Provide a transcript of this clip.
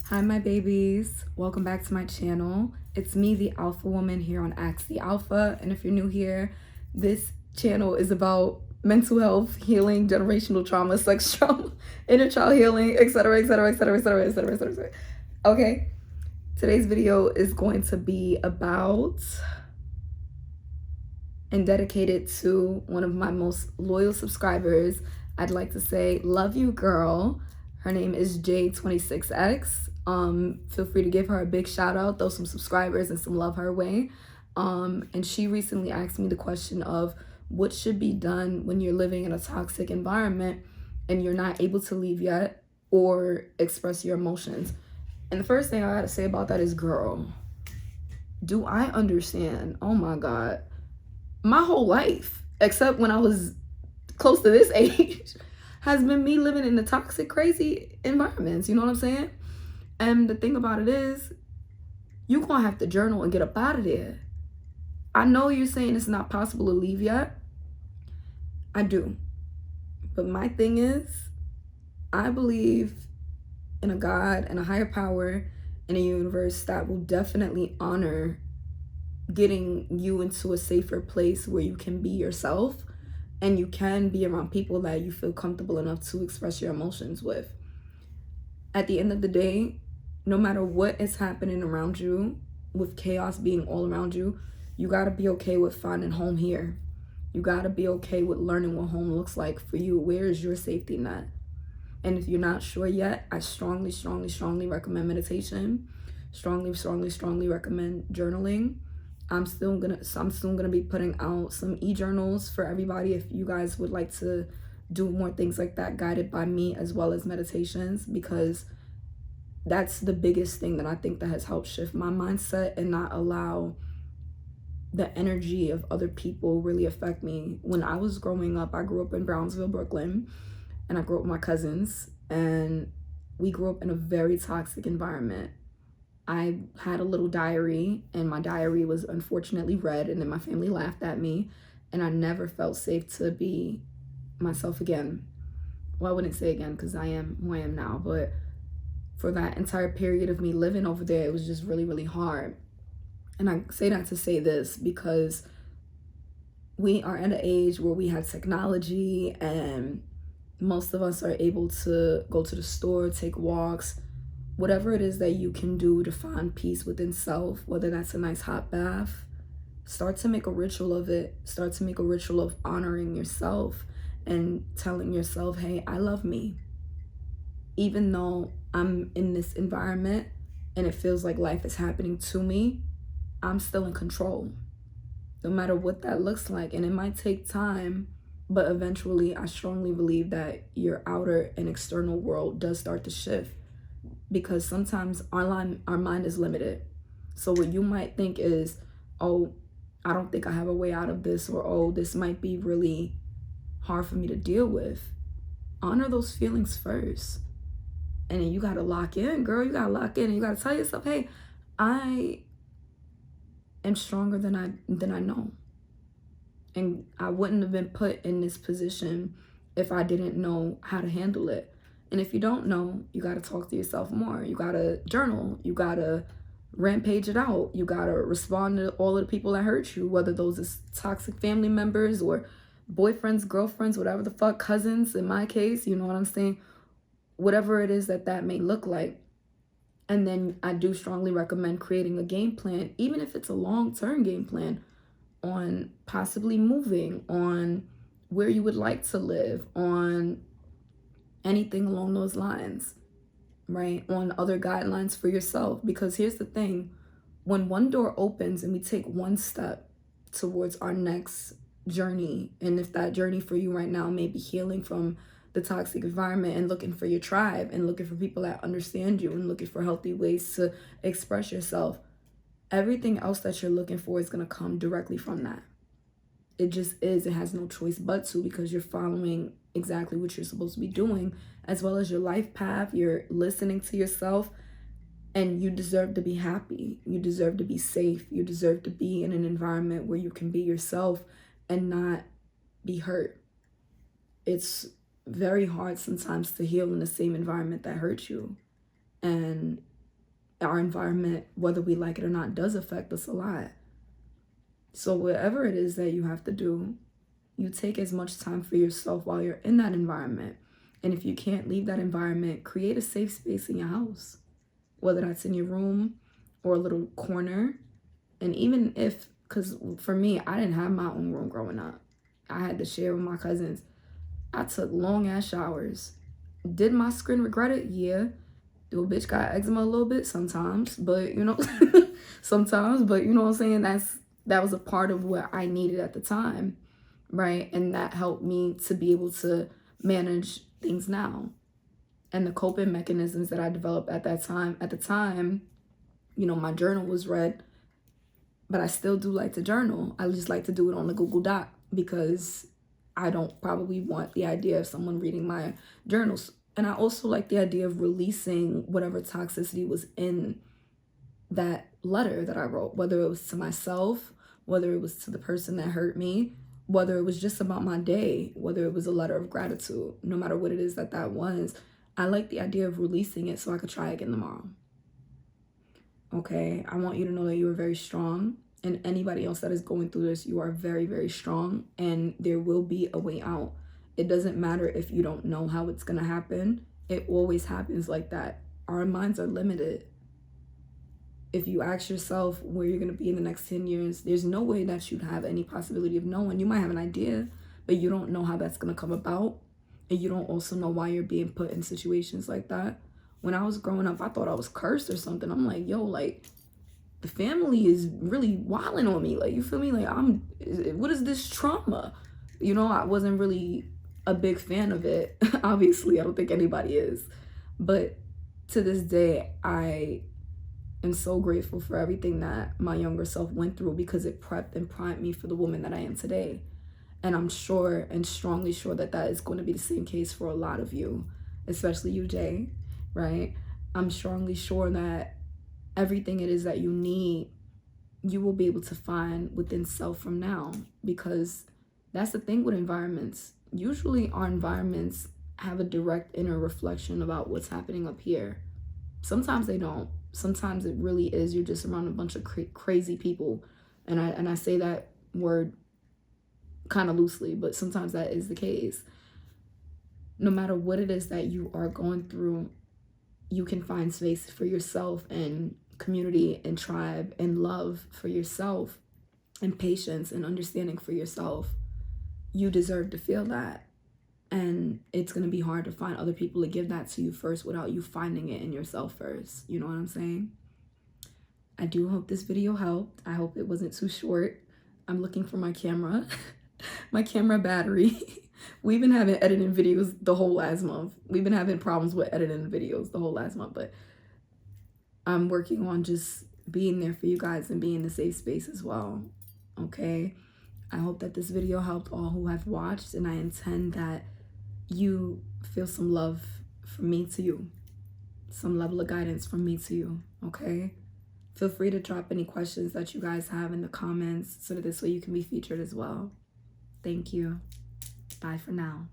Hi, my babies. Welcome back to my channel. It's me, the Alpha Woman, here on Ask the Alpha. And if you're new here, this channel is about mental health, healing, generational trauma, sex trauma, inner child healing, etc., etc., etc., etc., etc., etc. Okay. Today's video is going to be about and dedicated to one of my most loyal subscribers. I'd like to say, love you, girl. Her name is J26X. Feel free to give her a big shout out, throw some subscribers and some love her way. And she recently asked me the question of what should be done when you're living in a toxic environment and you're not able to leave yet or express your emotions. And the first thing I gotta say about that is, girl, do I understand? Oh my God. My whole life, except when I was close to this age, has been me living in the toxic, crazy environments. You know what I'm saying? And the thing about it is, you're going to have to journal and get up out of there. I know you're saying it's not possible to leave yet. I do. But my thing is, I believe in a God and a higher power in a universe that will definitely honor getting you into a safer place where you can be yourself and you can be around people that you feel comfortable enough to express your emotions with. At the end of the day, no matter what is happening around you, with chaos being all around you, you gotta be okay with finding home here. You gotta be okay with learning what home looks like for you. Where is your safety net? And if you're not sure yet, I strongly, strongly, strongly recommend meditation. Strongly recommend journaling. I'm soon gonna be putting out some e-journals for everybody if you guys would like to do more things like that, guided by me, as well as meditations, because that's the biggest thing that I think that has helped shift my mindset and not allow the energy of other people really affect me. When I was growing up, I grew up in Brownsville, Brooklyn, and I grew up with my cousins, and we grew up in a very toxic environment. I had a little diary, and my diary was unfortunately read, and then my family laughed at me, and I never felt safe to be myself again. Well, I wouldn't say again because I am who I am now, but for that entire period of me living over there, it was just really, really hard. And I say that to say this because we are at an age where we have technology, and most of us are able to go to the store, take walks, whatever it is that you can do to find peace within self, whether that's a nice hot bath. Start to make a ritual of it. Start to make a ritual of honoring yourself and telling yourself, hey, I love me. Even though I'm in this environment and it feels like life is happening to me, I'm still in control, no matter what that looks like. And it might take time, but eventually I strongly believe that your outer and external world does start to shift, because sometimes our mind is limited. So what you might think is, oh, I don't think I have a way out of this, or oh, this might be really hard for me to deal with. Honor those feelings first. And then you gotta lock in, girl. You gotta lock in, and you gotta tell yourself, hey, I am stronger than I know. And I wouldn't have been put in this position if I didn't know how to handle it. And if you don't know, you got to talk to yourself more. You got to journal. You got to rampage it out. You got to respond to all of the people that hurt you, whether those are toxic family members or boyfriends, girlfriends, whatever the fuck, cousins in my case, you know what I'm saying? Whatever it is that may look like. And then I do strongly recommend creating a game plan, even if it's a long-term game plan, on possibly moving, on where you would like to live, on anything along those lines, right? On other guidelines for yourself. Because here's the thing, when one door opens and we take one step towards our next journey, and if that journey for you right now may be healing from the toxic environment and looking for your tribe and looking for people that understand you and looking for healthy ways to express yourself, everything else that you're looking for is going to come directly from that. It just is. It has no choice but to, because you're following exactly what you're supposed to be doing, as well as your life path. You're listening to yourself, and you deserve to be happy. You deserve to be safe. You deserve to be in an environment where you can be yourself and not be hurt. It's very hard sometimes to heal in the same environment that hurt you. And our environment, whether we like it or not, does affect us a lot. So whatever it is that you have to do, you take as much time for yourself while you're in that environment. And if you can't leave that environment, create a safe space in your house, whether that's in your room or a little corner. And even if, because for me, I didn't have my own room growing up. I had to share with my cousins. I took long ass showers. Did my skin regret it? Yeah. Do a bitch got eczema a little bit? Sometimes. But, you know, sometimes. But, you know what I'm saying? That was a part of what I needed at the time, right? And that helped me to be able to manage things now. And the coping mechanisms that I developed at the time, you know, my journal was read, but I still do like to journal. I just like to do it on a Google Doc because I don't probably want the idea of someone reading my journals. And I also like the idea of releasing whatever toxicity was in that letter that I wrote, whether it was to myself, whether it was to the person that hurt me, whether it was just about my day, whether it was a letter of gratitude, no matter what it is that was. I like the idea of releasing it so I could try again tomorrow. Okay, I want you to know that you are very strong, and anybody else that is going through this, you are very, very strong, and there will be a way out. It doesn't matter if you don't know how it's going to happen. It always happens like that. Our minds are limited. If you ask yourself where you're going to be in the next 10 years, there's no way that you'd have any possibility of knowing. You might have an idea, but you don't know how that's going to come about. And you don't also know why you're being put in situations like that. When I was growing up, I thought I was cursed or something. I'm like, yo, like, the family is really wilding on me. Like, you feel me? Like, what is this trauma? You know, I wasn't really a big fan of it. Obviously, I don't think anybody is. But to this day, I am so grateful for everything that my younger self went through because it prepped and primed me for the woman that I am today. And I'm sure and strongly sure that that is going to be the same case for a lot of you, especially you, Jay, right? I'm strongly sure that everything it is that you need, you will be able to find within self from now, because that's the thing with environments. Usually our environments have a direct inner reflection about what's happening up here. Sometimes they don't. Sometimes it really is you're just around a bunch of crazy people. And I say that word kind of loosely, but sometimes that is the case. No matter what it is that you are going through, you can find space for yourself and community and tribe and love for yourself and patience and understanding for yourself. You deserve to feel that. And it's going to be hard to find other people to give that to you first without you finding it in yourself first. You know what I'm saying? I do hope this video helped. I hope it wasn't too short. I'm looking for my camera, my camera battery. We've been having editing videos the whole last month. We've been having problems with editing videos the whole last month, but I'm working on just being there for you guys and being in a safe space as well. Okay? I hope that this video helped all who have watched, and I intend that you feel some love from me to you, some level of guidance from me to you. Okay? Feel free to drop any questions that you guys have in the comments so that this way you can be featured as well. Thank you. Bye for now.